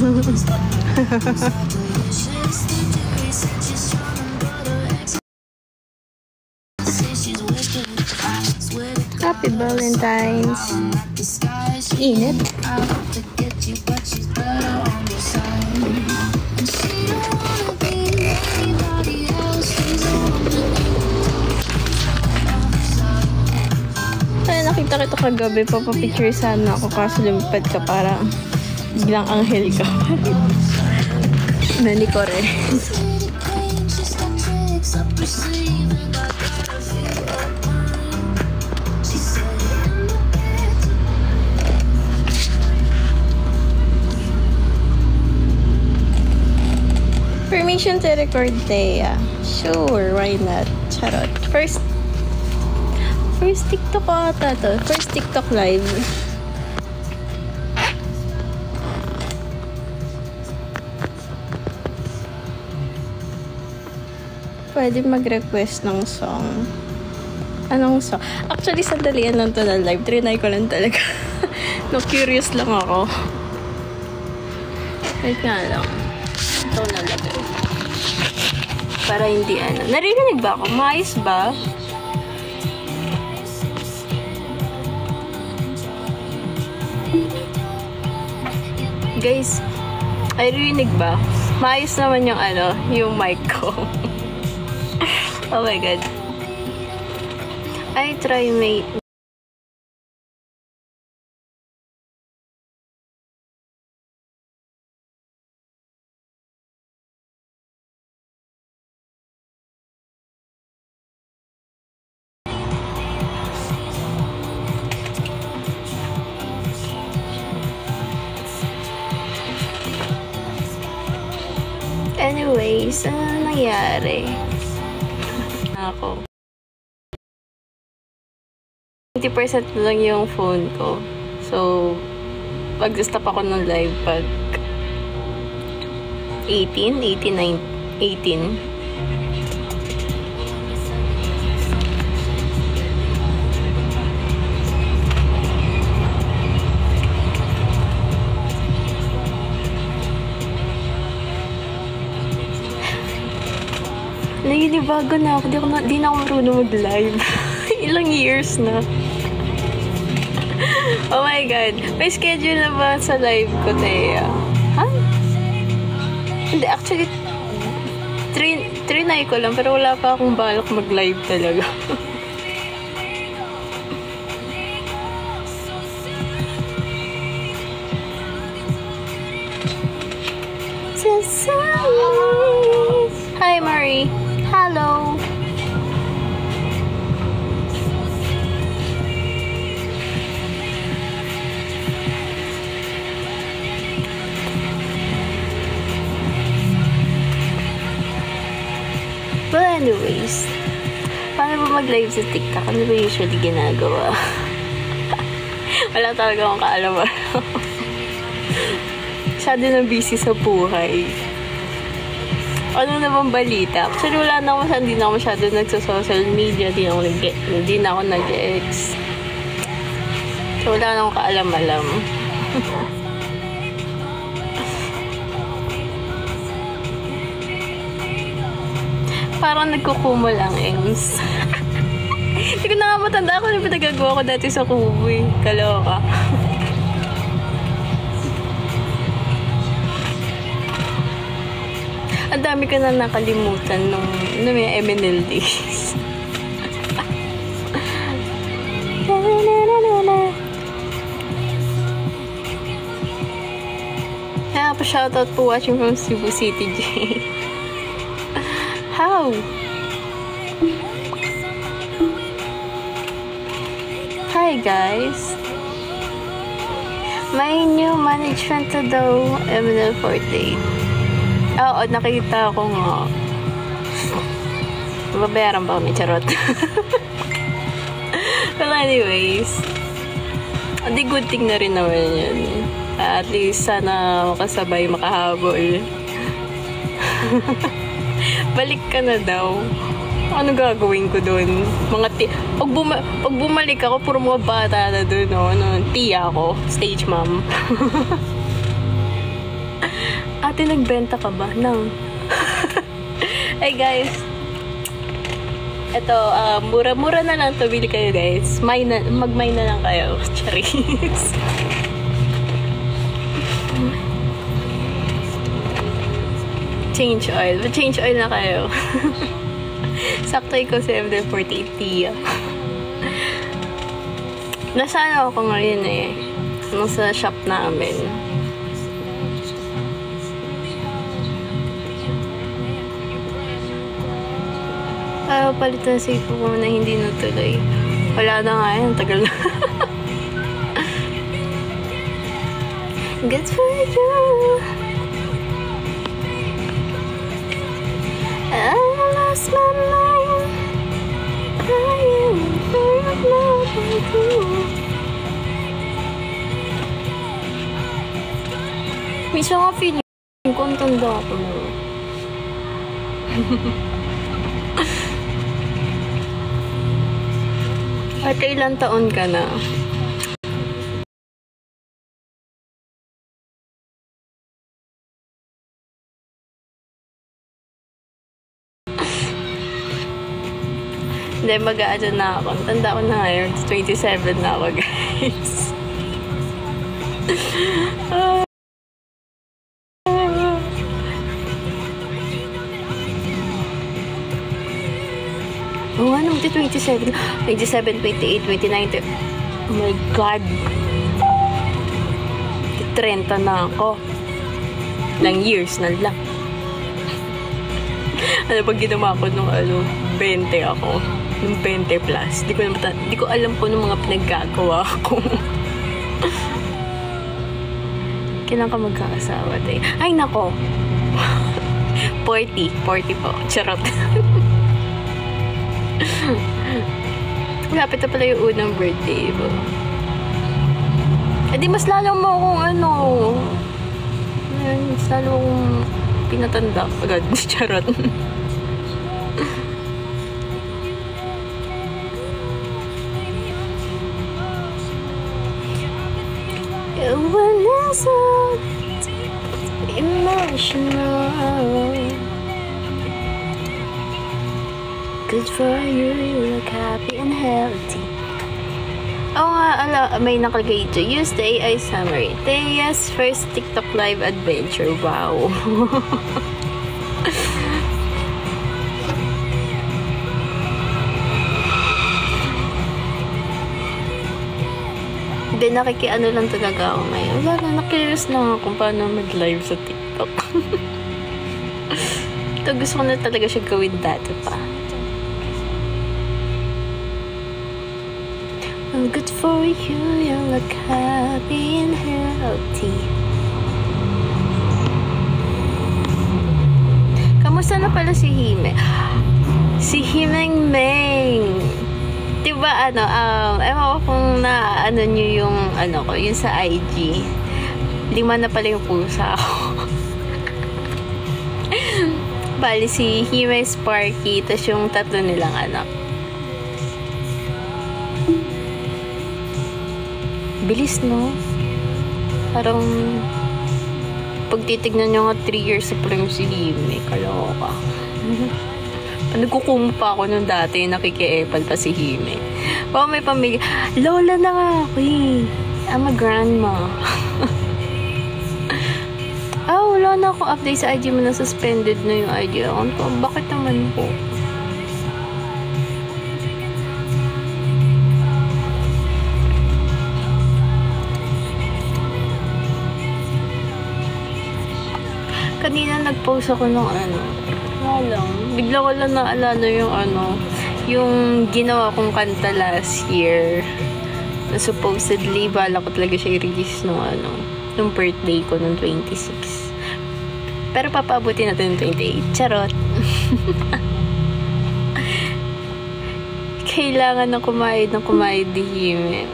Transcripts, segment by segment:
Happy Valentine's. Init. Ay, nakita kita kagabi, papapicture sana ako kaso lumipad ka parang biglang anghel ka. Nani ko rin. Permission to record, Thea. Sure, why not? Charot. First TikTok ata to. First TikTok live. Pwede mag-request ng song. Anong song? Actually, sandalian lang to na live. Trinay ko lang talaga. No, curious lang ako. Wait nga lang. Ito nalagay. Para hindi ano. Naririnig ba ako? Maayos ba? Guys, ay rinig ba? Maayos naman yung ano, yung mic ko. Oh my god. I try mate. Anyways, ano nangyari? Ako. 20% lang yung phone ko. So, mag-stop ako ng live pag 18. Naginibago na ako. Di na ako marunong mag-live. Ilang years na. Oh my god. May schedule na ba sa live ko, Thea? Ha? Hindi, actually, trinay ko lang, pero wala pa akong balak mag-live talaga. Hi, Marie. Hello. Well, anyways, paano ba mag-live sa TikTok? Ano ba usually ginagawa? Wala talaga akong kaalaman. Masyado na busy sa buhay. Ano naman balita? Actually, wala na ako, hindi na ako masyado nagsa-social media, hindi na ako nag-ex. So, wala na akong kaalam-alam. Parang nagkukumol ang ems. Hindi ko na nga matanda ako na pinagagawa ko dati sa kubo eh. Kaloka. Ang dami ka na nakalimutan nung may MNL days. Kaya pa shoutout po watching from Cebu City, J. How? Hi guys. May new management to daw MNL 48. Oo, nakita ko nga. Mababayaran ba kami? Charot. Well, anyways. Di good thing na rin naman yun. At least sana makasabay, makahabol. Balik ka na daw. Ano gagawin ko doon? Pag bumalik ako, puro mga bata na doon. No? Tiya ako. Stage mom. Buti nagbenta ka ba ng... Hey guys, ito, mura-mura na lang to, bili kayo guys. Mag-mine na lang kayo. Charis. Change oil. Change oil na kayo. Sakto ko 748 Tia. Nasaan ako ngayon eh. Nasa shop namin. Palit na safe ko na hindi natuloy. Wala na nga yan. Tagal na. Good for you. I lost my mind. Crying for love and you. Minsan nga feeling ko ang tanda ako na. At ilang taon ka na? Hindi, mag-aano na ako. Tanda ko na ngayon. 27 na ako, guys. Oh, ano? 27, 27, 28, 29, oh my God. 30 na ako. Ilang years na lang. Ano pag ginawa ko nung 20 ako. Nung 20 plus. Di ko alam po nung mga pinaggagawa ko. Kailan ka magkakasawa tayo? Ay, nako. 40 po. Charot. Malapit na pala yung unang birthday mo. Eh di mas lalo mo akong mas lalo akong pinatanda agad. Charot. When it's so emotional. Good for you, you look happy and healthy. Oo nga, may nakalagay dito. Use the AI summary. Teya's first TikTok live adventure. Wow. Hindi, nakikiano lang talaga ako ngayon. Wala na, nakirius lang ako kung paano mag-live sa TikTok. Ito, gusto ko na talaga siya gawin dati pa. Good for you, you look happy and healthy. Kamusta na pala si Hime? Si Himeng Meng. Diba ewan ko kung nyo yung yung sa IG. 5 na pala yung pusa ko. Bali si Hime, Sparky, tas yung 3 nilang anak. Bilis, no? Parang pag titignan nyo nga 3 years sa pala yung si Hime. Kaloka. Nagkukumo pa ako nung dati, nakikiepal pa si Hime. Baka may pamilya. Lola na nga ako eh. I'm a grandma. Wala na akong update sa IG mo na suspended na yung IG account ko. Bakit naman po? Kanina nag-post ako ng bigla ko lang naalala yung yung ginawa kong kanta last year na supposedly bala ko talaga siya i-release nung birthday ko nung 26. Pero papaabutin natin yung 28. Charot. Kailangan na kumain di Hime.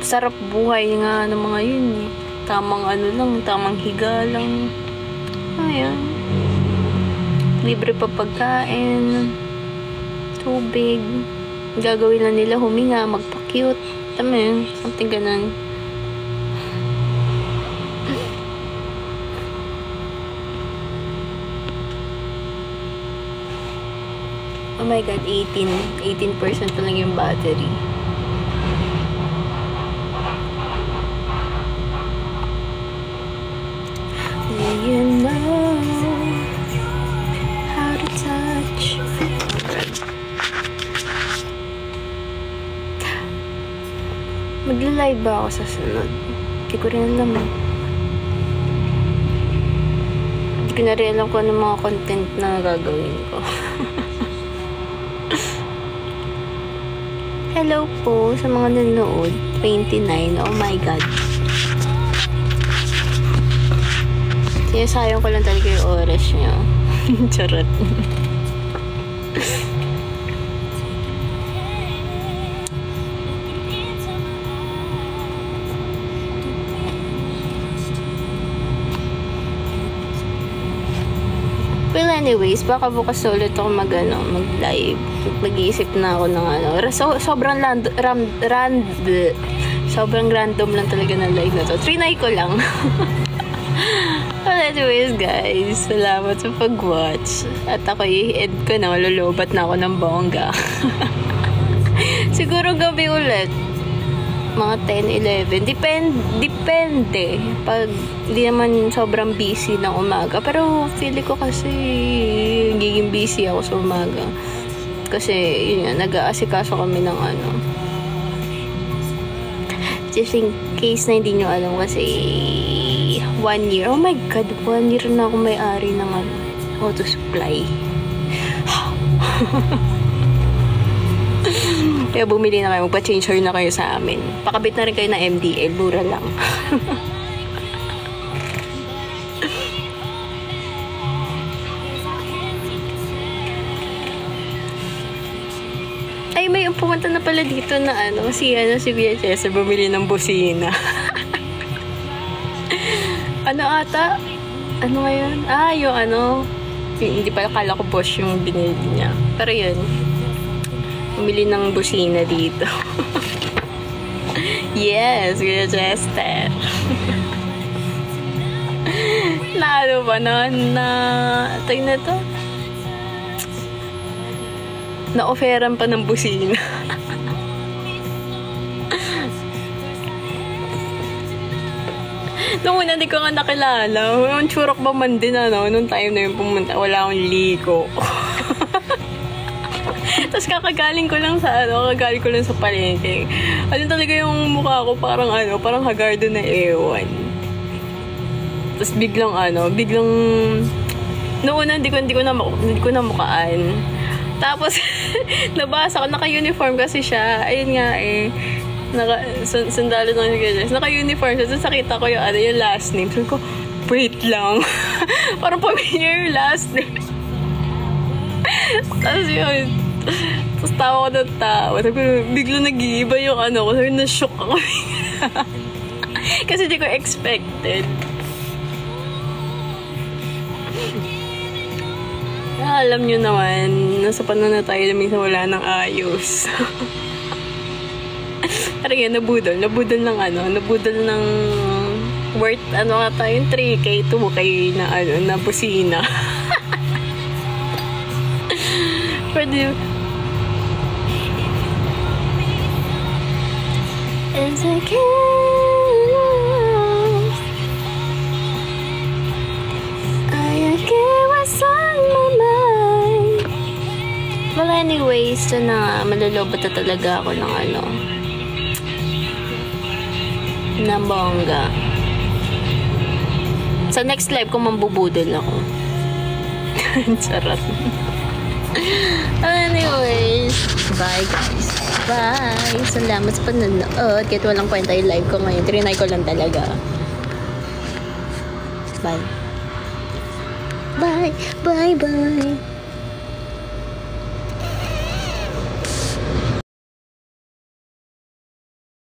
Sarap buhay nga ng mga yun eh. Tamang tamang higa lang. Ayan. Libre pa pagkain. Tubig. Gagawin lang nila huminga, magpa-cute. Something ganun. Oh my God, 18% na lang yung battery. Do you know how to touch? Magla-live ba ako sa sunod? Hindi ko rin alam. Hindi ko na rin alam kung anong mga content na gagawin ko. Hello po sa mga nanonood. 29. Oh my God. Sayang ko lang talaga yung oras nyo. Charot. Well, anyways, baka bukas ulit ako mag-live. Mag-iisip na ako ng sobrang sobrang random lang talaga na live na to. Trinay ko lang. Well, anyways, guys, salamat sa pag-watch. At ako i-end ko na, lulubat na ako ng bongga. Siguro gabi ulit. Mga 10, 11. Depende. Pag di naman sobrang busy ng umaga. Pero feeling ko kasi giging busy ako sa umaga. Kasi, yun nga, nag-aasikaso kami ng just in case na hindi nyo alam kasi 1 year. Oh my God, 1 year na ako may-ari ng auto supply. Kaya bumili na kayo, magpa-change oil na kayo sa amin. Pakabit na rin kayo ng MDL, mura lang. Ay, may pumunta na pala dito na si Kuya Chester, bumili ng busina. Ata? Ano ngayon? Yung hindi pala, kala ko Bosch yung binili niya. Pero yun, bumili ng busina dito. Yes, Kuya Chester. Tayo na to? Na-offeran pa ng busina. Noong una, hindi ko nga nakilala. Yung churok ba man din, nung time na yung pumunta, wala akong liko. Tapos kakagaling ko lang sa palengke. Talaga yung mukha ko parang hagardo na ewan. Tapos biglang noong una, hindi ko na mukaan. Tapos, nabasa ko, naka-uniform kasi siya. Ayun nga sundalo ng guys. Naka-uniform siya. Tapos nakita ko yung last name. Sabi ko, wait lang. Parang pamilya yung last name. Tapos yun. Tapos tawa ko ng tawa. Sabi ko, biglang nag-iiba yung ko. Sabi, na-shock ako. Kasi di ko expected. Alam nyo naman, nasa panahon na tayo na minsan wala nang ayos. Parang yan, nabudol ng worth, yung 3K, 2K na busina. Pwede. As I get what's on my mind. Well, anyways, malulobot na talaga ako ng na bongga. Sa next live ko mambubudol ako. Charot. Anyways, bye guys. Bye. Salamat sa panonood. Kahit walang kwenta yung live ko ngayon. Trinay ko lang talaga. Bye. Bye. Bye. Bye.